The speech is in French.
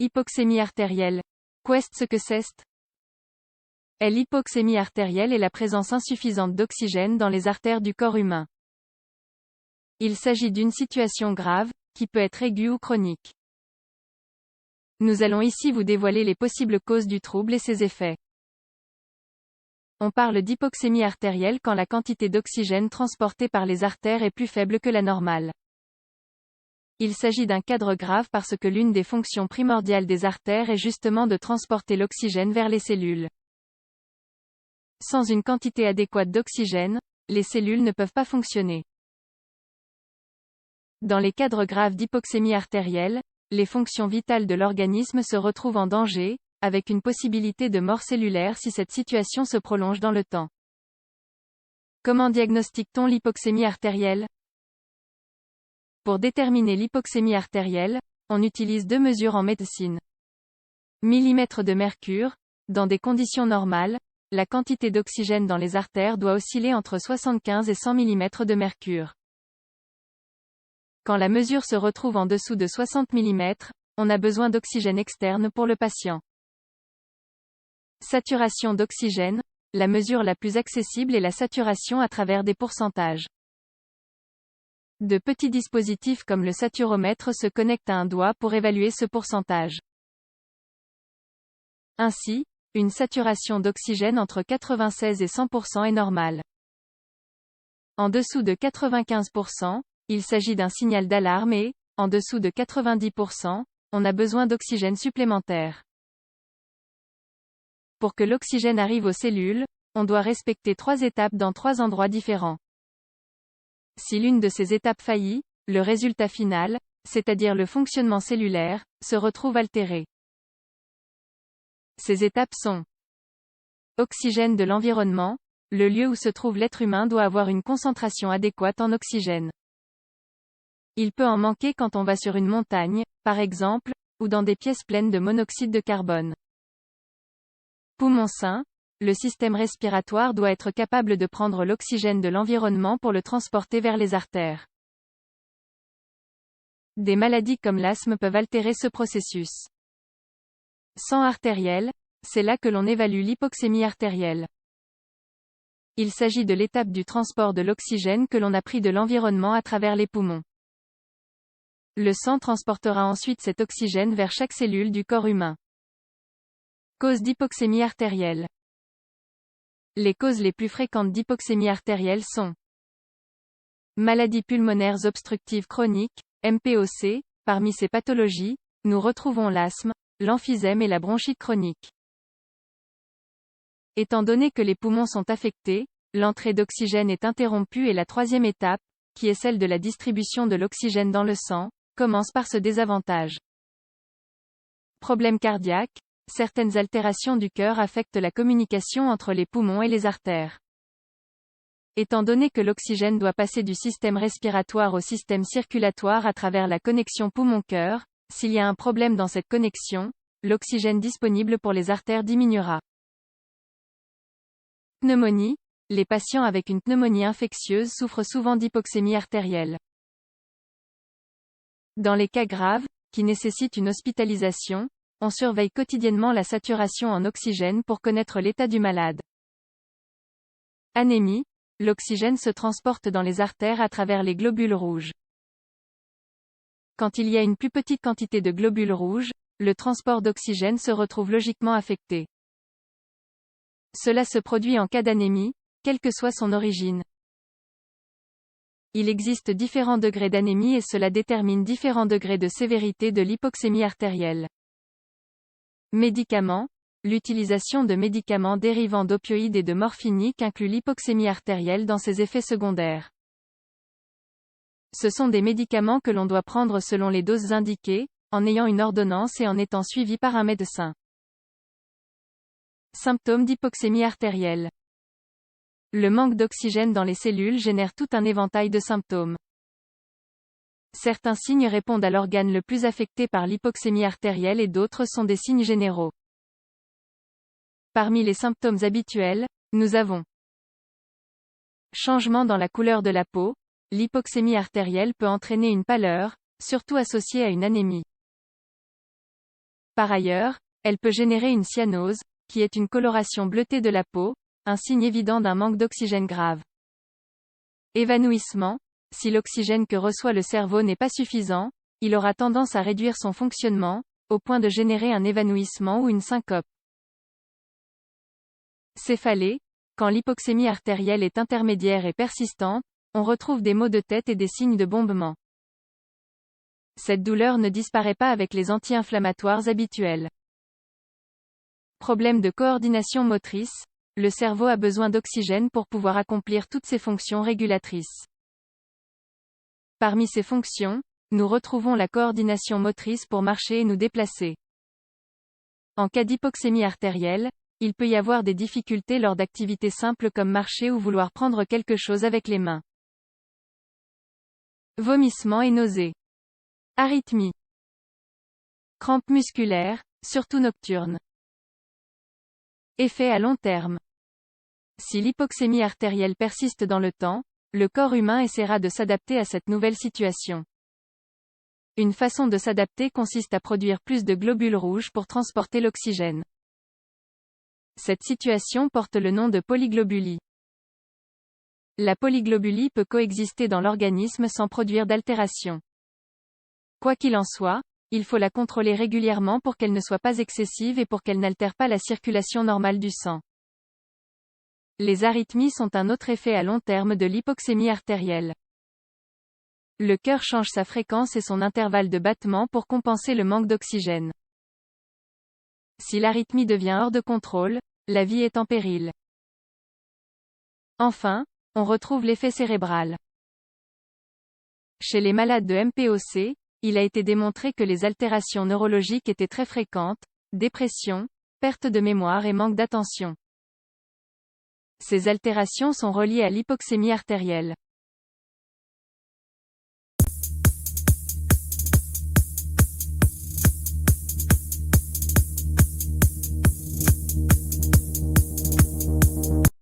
L'hypoxémie artérielle. Qu'est-ce que c'est? L'hypoxémie artérielle est la présence insuffisante d'oxygène dans les artères du corps humain. Il s'agit d'une situation grave, qui peut être aiguë ou chronique. Nous allons ici vous dévoiler les possibles causes du trouble et ses effets. On parle d'hypoxémie artérielle quand la quantité d'oxygène transportée par les artères est plus faible que la normale. Il s'agit d'un cadre grave parce que l'une des fonctions primordiales des artères est justement de transporter l'oxygène vers les cellules. Sans une quantité adéquate d'oxygène, les cellules ne peuvent pas fonctionner. Dans les cadres graves d'hypoxémie artérielle, les fonctions vitales de l'organisme se retrouvent en danger, avec une possibilité de mort cellulaire si cette situation se prolonge dans le temps. Comment diagnostique-t-on l'hypoxémie artérielle? Pour déterminer l'hypoxémie artérielle, on utilise deux mesures en médecine. Millimètre de mercure. Dans des conditions normales, la quantité d'oxygène dans les artères doit osciller entre 75 et 100 mm de mercure. Quand la mesure se retrouve en dessous de 60 mm, on a besoin d'oxygène externe pour le patient. Saturation d'oxygène. La mesure la plus accessible est la saturation à travers des pourcentages. De petits dispositifs comme le saturomètre se connectent à un doigt pour évaluer ce pourcentage. Ainsi, une saturation d'oxygène entre 96 et 100% est normale. En dessous de 95%, il s'agit d'un signal d'alarme et, en dessous de 90%, on a besoin d'oxygène supplémentaire. Pour que l'oxygène arrive aux cellules, on doit respecter 3 étapes dans 3 endroits différents. Si l'une de ces étapes faillit, le résultat final, c'est-à-dire le fonctionnement cellulaire, se retrouve altéré. Ces étapes sont: oxygène de l'environnement. Le lieu où se trouve l'être humain doit avoir une concentration adéquate en oxygène. Il peut en manquer quand on va sur une montagne, par exemple, ou dans des pièces pleines de monoxyde de carbone. Poumons sains. Le système respiratoire doit être capable de prendre l'oxygène de l'environnement pour le transporter vers les artères. Des maladies comme l'asthme peuvent altérer ce processus. Sang artériel. C'est là que l'on évalue l'hypoxémie artérielle. Il s'agit de l'étape du transport de l'oxygène que l'on a pris de l'environnement à travers les poumons. Le sang transportera ensuite cet oxygène vers chaque cellule du corps humain. Cause d'hypoxémie artérielle. Les causes les plus fréquentes d'hypoxémie artérielle sont: maladies pulmonaires obstructives chroniques, MPOC. Parmi ces pathologies, nous retrouvons l'asthme, l'emphysème et la bronchite chronique. Étant donné que les poumons sont affectés, l'entrée d'oxygène est interrompue et la troisième étape, qui est celle de la distribution de l'oxygène dans le sang, commence par ce désavantage. Problèmes cardiaques. Certaines altérations du cœur affectent la communication entre les poumons et les artères. Étant donné que l'oxygène doit passer du système respiratoire au système circulatoire à travers la connexion poumon-cœur, s'il y a un problème dans cette connexion, l'oxygène disponible pour les artères diminuera. Pneumonie. Les patients avec une pneumonie infectieuse souffrent souvent d'hypoxémie artérielle. Dans les cas graves, qui nécessitent une hospitalisation, on surveille quotidiennement la saturation en oxygène pour connaître l'état du malade. Anémie. L'oxygène se transporte dans les artères à travers les globules rouges. Quand il y a une plus petite quantité de globules rouges, le transport d'oxygène se retrouve logiquement affecté. Cela se produit en cas d'anémie, quelle que soit son origine. Il existe différents degrés d'anémie et cela détermine différents degrés de sévérité de l'hypoxémie artérielle. Médicaments. L'utilisation de médicaments dérivant d'opioïdes et de morphiniques inclut l'hypoxémie artérielle dans ses effets secondaires. Ce sont des médicaments que l'on doit prendre selon les doses indiquées, en ayant une ordonnance et en étant suivi par un médecin. Symptômes d'hypoxémie artérielle. Le manque d'oxygène dans les cellules génère tout un éventail de symptômes. Certains signes répondent à l'organe le plus affecté par l'hypoxémie artérielle et d'autres sont des signes généraux. Parmi les symptômes habituels, nous avons changement dans la couleur de la peau. L'hypoxémie artérielle peut entraîner une pâleur, surtout associée à une anémie. Par ailleurs, elle peut générer une cyanose, qui est une coloration bleutée de la peau, un signe évident d'un manque d'oxygène grave. Évanouissement. Si l'oxygène que reçoit le cerveau n'est pas suffisant, il aura tendance à réduire son fonctionnement, au point de générer un évanouissement ou une syncope. Céphalée. Quand l'hypoxémie artérielle est intermédiaire et persistante, on retrouve des maux de tête et des signes de bombement. Cette douleur ne disparaît pas avec les anti-inflammatoires habituels. Problème de coordination motrice. Le cerveau a besoin d'oxygène pour pouvoir accomplir toutes ses fonctions régulatrices. Parmi ces fonctions, nous retrouvons la coordination motrice pour marcher et nous déplacer. En cas d'hypoxémie artérielle, il peut y avoir des difficultés lors d'activités simples comme marcher ou vouloir prendre quelque chose avec les mains. Vomissements et nausées. Arythmie. Crampes musculaires, surtout nocturnes. Effet à long terme. Si l'hypoxémie artérielle persiste dans le temps, le corps humain essaiera de s'adapter à cette nouvelle situation. Une façon de s'adapter consiste à produire plus de globules rouges pour transporter l'oxygène. Cette situation porte le nom de polyglobulie. La polyglobulie peut coexister dans l'organisme sans produire d'altération. Quoi qu'il en soit, il faut la contrôler régulièrement pour qu'elle ne soit pas excessive et pour qu'elle n'altère pas la circulation normale du sang. Les arythmies sont un autre effet à long terme de l'hypoxémie artérielle. Le cœur change sa fréquence et son intervalle de battement pour compenser le manque d'oxygène. Si l'arythmie devient hors de contrôle, la vie est en péril. Enfin, on retrouve l'effet cérébral. Chez les malades de MPOC, il a été démontré que les altérations neurologiques étaient très fréquentes, dépression, perte de mémoire et manque d'attention. Ces altérations sont reliées à l'hypoxémie artérielle.